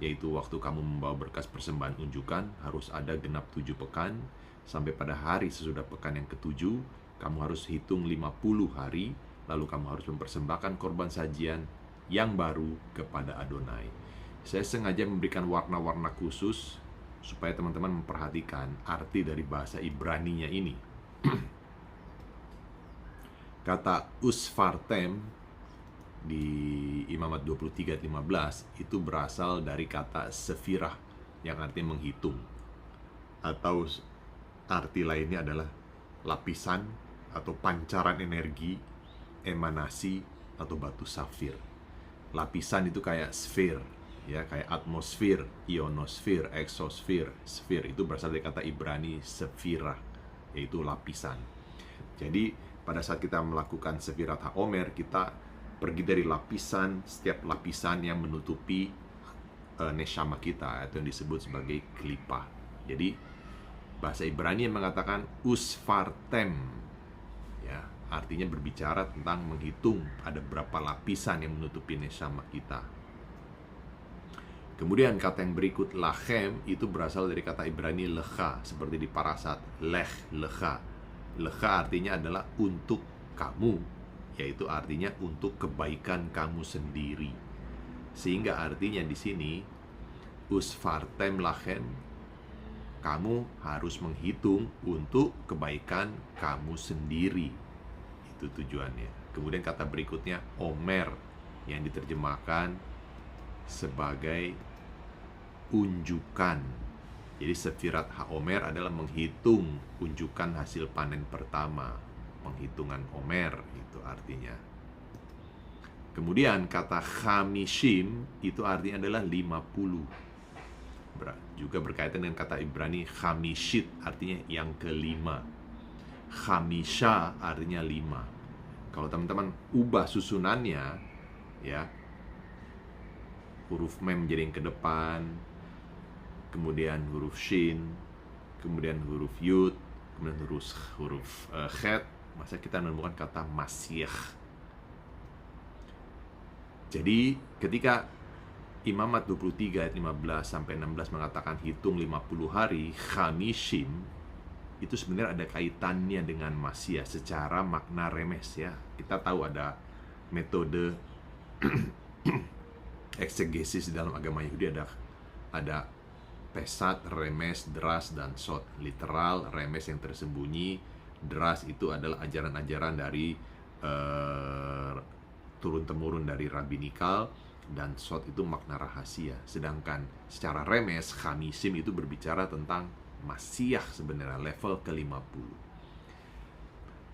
yaitu waktu kamu membawa berkas persembahan unjukan harus ada genap 7 pekan, sampai pada hari sesudah pekan yang ke-7, kamu harus hitung 50 hari, lalu kamu harus mempersembahkan korban sajian yang baru kepada Adonai. Saya sengaja memberikan warna-warna khusus supaya teman-teman memperhatikan arti dari bahasa Ibraninya ini. Kata usfartem di Imamat 23:15 itu berasal dari kata sefirah yang artinya menghitung, atau arti lainnya adalah lapisan atau pancaran energi, emanasi atau batu safir. Lapisan itu kayak sfer, ya, kayak atmosfer, ionosfer, exosfer. Sfer itu berasal dari kata Ibrani sefirah, yaitu lapisan. Jadi pada saat kita melakukan sefirat HaOmer, kita pergi dari lapisan, setiap lapisan yang menutupi neshama kita, atau yang disebut sebagai klipa. Jadi bahasa Ibrani yang mengatakan usfartem, ya, artinya berbicara tentang menghitung ada berapa lapisan yang menutupi neshama kita. Kemudian kata yang berikut lachem itu berasal dari kata Ibrani lecha, seperti di Parasat, lech, lecha. Lecha artinya adalah untuk kamu, yaitu artinya untuk kebaikan kamu sendiri. Sehingga artinya di sini usfartem lachem, kamu harus menghitung untuk kebaikan kamu sendiri. Itu tujuannya. Kemudian kata berikutnya omer, yang diterjemahkan sebagai unjukan. Jadi sefirat HaOmer adalah menghitung unjukan hasil panen pertama, penghitungan Omer itu artinya. Kemudian kata chamishim itu artinya adalah 50. Juga berkaitan dengan kata Ibrani chamishit, artinya yang kelima. Chamisha artinya 5. Kalau teman-teman ubah susunannya, ya, huruf mem jadi yang ke depan, kemudian huruf shin, kemudian huruf yud, kemudian huruf chet, maka kita menemukan kata Masyiah. Jadi ketika Imamat 23 ayat 15 sampai 16 mengatakan hitung 50 hari, chamishim itu sebenarnya ada kaitannya dengan Masyiah secara makna remes, ya. Kita tahu ada metode eksegesis dalam agama Yahudi, ada pesat, remes, dras, dan sot. Literal, remes yang tersembunyi, dras itu adalah ajaran-ajaran dari turun-temurun dari rabbinikal, dan sot itu makna rahasia. Sedangkan secara remes, chamisim itu berbicara tentang Masyiah sebenarnya, level ke-50.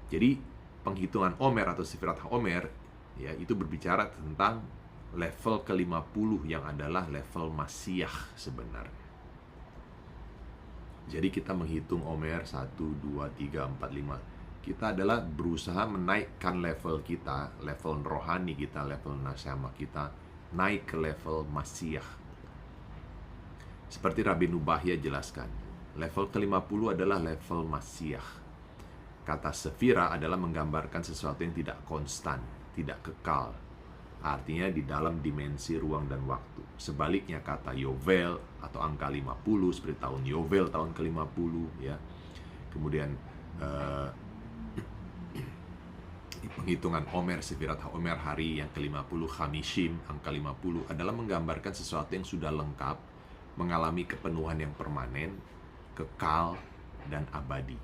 Jadi penghitungan Omer atau sefirat HaOmer, ya, itu berbicara tentang level ke-50 yang adalah level Masyiah sebenarnya. Jadi kita menghitung Omer 1, 2, 3, 4, 5. Kita adalah berusaha menaikkan level kita, level rohani kita, level nashama kita, naik ke level Masyiah. Seperti Rabbi Nubahya jelaskan, level ke-50 adalah level Masyiah. Kata sefira adalah menggambarkan sesuatu yang tidak konstan, tidak kekal. Artinya di dalam dimensi ruang dan waktu. Sebaliknya kata Yovel atau angka 50 seperti tahun Yovel, tahun ke-50, ya. Kemudian penghitungan Omer, sefirat HaOmer hari yang ke-50, chamishim, angka 50 adalah menggambarkan sesuatu yang sudah lengkap, mengalami kepenuhan yang permanen, kekal, dan abadi.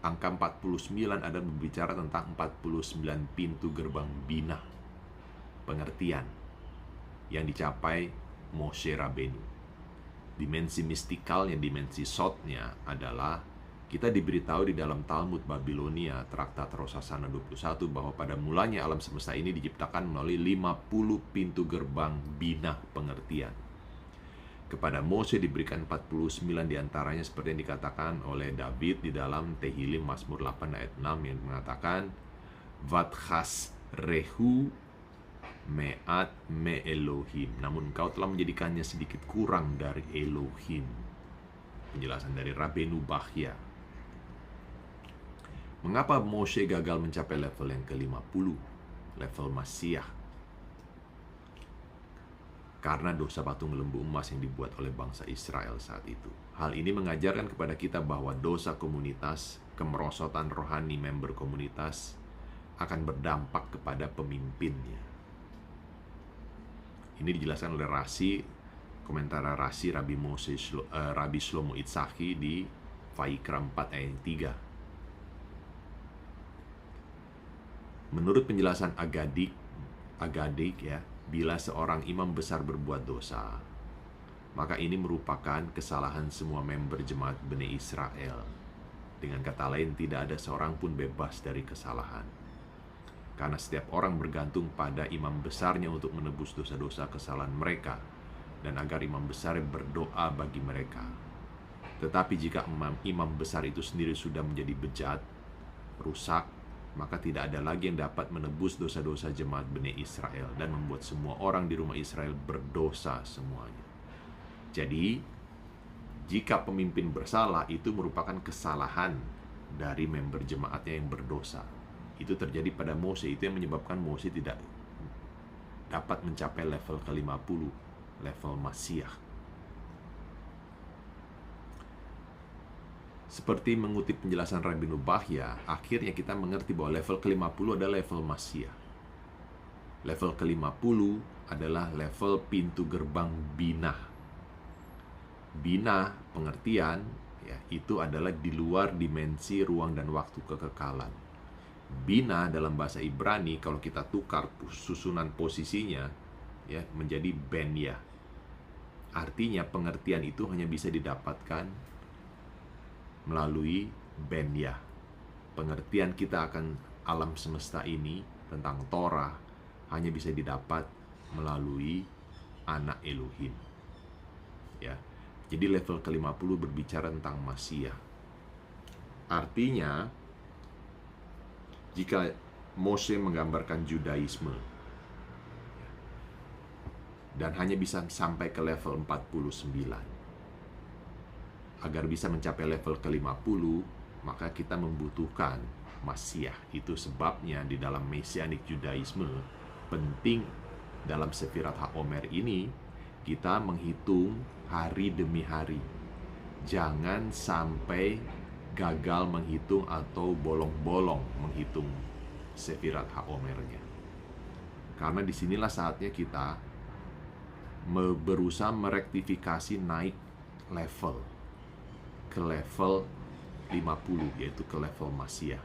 Angka 49 adalah berbicara tentang 49 pintu gerbang bina, pengertian yang dicapai Moshe Rabbeinu. Dimensi mistikalnya, dimensi sotnya adalah kita diberitahu di dalam Talmud Babilonia, Traktat Rosh Hashanah 21, bahwa pada mulanya alam semesta ini diciptakan melalui 50 pintu gerbang bina pengertian. Kepada Moshe diberikan 49 diantaranya seperti yang dikatakan oleh David di dalam Tehilim Mazmur 8 ayat 6 yang mengatakan Vatchas rehu me'at me Elohim, namun kau telah menjadikannya sedikit kurang dari Elohim. Penjelasan dari Rabbeinu Bachya. Mengapa Moshe gagal mencapai level yang ke-50, level Masyiah? karena dosa patung lembu emas yang dibuat oleh bangsa Israel saat itu. Hal ini mengajarkan kepada kita bahwa dosa komunitas, kemerosotan rohani member komunitas akan berdampak kepada pemimpinnya. Ini dijelaskan oleh komentar Rasi Rabbi Shlomo Itzhaki di Vaikra 4 ayat 3. Menurut penjelasan Agadik ya, bila seorang imam besar berbuat dosa, maka ini merupakan kesalahan semua member jemaat Bani Israel. Dengan kata lain, tidak ada seorang pun bebas dari kesalahan. Karena setiap orang bergantung pada imam besarnya untuk menebus dosa-dosa kesalahan mereka, dan agar imam besar berdoa bagi mereka. Tetapi jika imam besar itu sendiri sudah menjadi bejat, rusak, maka tidak ada lagi yang dapat menebus dosa-dosa jemaat Bani Israel dan membuat semua orang di rumah Israel berdosa semuanya. Jadi, jika pemimpin bersalah, itu merupakan kesalahan dari member jemaatnya yang berdosa. Itu terjadi pada Mose, itu yang menyebabkan Mose tidak dapat mencapai level ke-50, level Masiah. Seperti mengutip penjelasan Rabbi Nubahya, akhirnya kita mengerti bahwa level ke-50 adalah level Masiah. Level ke-50 adalah level pintu gerbang Binah. Binah, pengertian, ya, itu adalah di luar dimensi ruang dan waktu kekekalan. Binah dalam bahasa Ibrani, kalau kita tukar susunan posisinya, ya, menjadi Benya. Artinya pengertian itu hanya bisa didapatkan melalui Benya. Pengertian kita akan alam semesta ini tentang Torah hanya bisa didapat melalui anak Elohim. Ya. Jadi level ke-50 berbicara tentang Masiah. Artinya, jika Mose menggambarkan Judaisme dan hanya bisa sampai ke level 49, agar bisa mencapai level ke-50, maka kita membutuhkan Masiah. Itu sebabnya di dalam Mesianik Judaisme, penting dalam Sefirat HaOmer ini, kita menghitung hari demi hari. Jangan sampai gagal menghitung atau bolong-bolong menghitung Sefirat HaOmernya. Karena disinilah saatnya kita berusaha merektifikasi naik level ke level 50, yaitu ke level Masiah.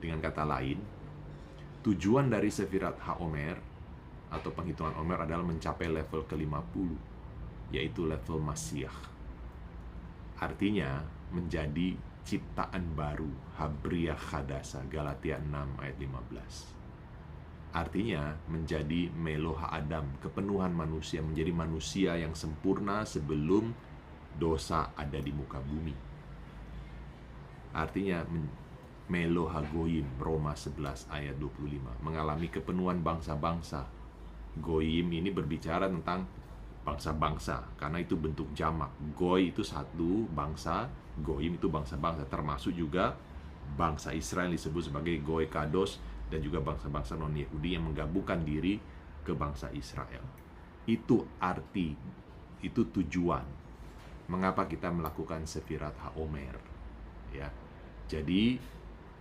Dengan kata lain, tujuan dari Sefirat HaOmer atau penghitungan Omer adalah mencapai level ke-50, yaitu level Masiah. Artinya menjadi ciptaan baru, Habriah Khadasa, Galatia 6 ayat 15. Artinya menjadi Meloha Adam, kepenuhan manusia, menjadi manusia yang sempurna sebelum dosa ada di muka bumi. Artinya Meloha Goyim, Roma 11 ayat 25, mengalami kepenuhan bangsa-bangsa. Goyim ini berbicara tentang bangsa-bangsa, karena itu bentuk jamak. Goy itu satu bangsa, Goyim itu bangsa-bangsa, termasuk juga bangsa Israel disebut sebagai Goy Kados, dan juga bangsa-bangsa non-Yahudi yang menggabungkan diri ke bangsa Israel. Itu arti, itu tujuan mengapa kita melakukan Sefirat HaOmer, ya. Jadi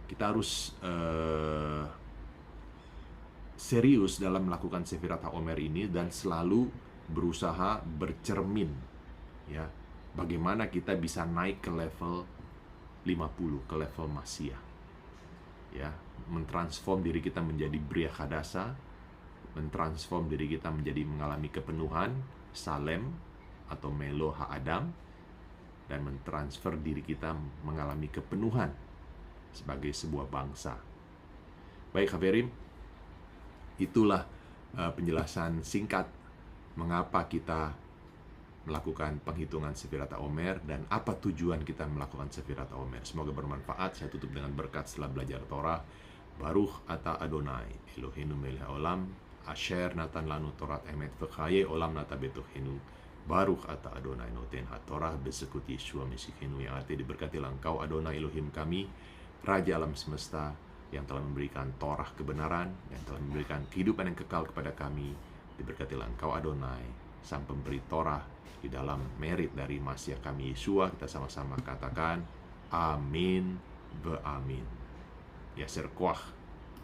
kita harus serius dalam melakukan Sefirat HaOmer ini dan selalu berusaha bercermin, ya, bagaimana kita bisa naik ke level 50, ke level Masiah, ya, mentransform diri kita menjadi Bria Khadasa, mentransform diri kita menjadi mengalami kepenuhan Salem atau Meloha Adam, dan mentransfer diri kita mengalami kepenuhan sebagai sebuah bangsa. Baik, Haverim, itulah penjelasan singkat mengapa kita melakukan penghitungan Sefirat HaOmer dan apa tujuan kita melakukan Sefirat HaOmer. Semoga bermanfaat. Saya tutup dengan berkat setelah belajar Torah. Baruch ata Adonai Eloheinu melech haolam asher natan lanu Torat emet v'chaye olam nata betochenu. Baruch ata Adonai noten ha-Torah besekut Yeshua Mesihenu, yang artinya diberkatilah Engkau Adonai Elohim kami, Raja alam semesta, yang telah memberikan Torah kebenaran, yang telah memberikan kehidupan yang kekal kepada kami. Diberkatilah Engkau Adonai, Sang Pemberi Torah, di dalam merit dari Masiah kami Yesua. Kita sama-sama katakan amin, beamin. Yaser kuah.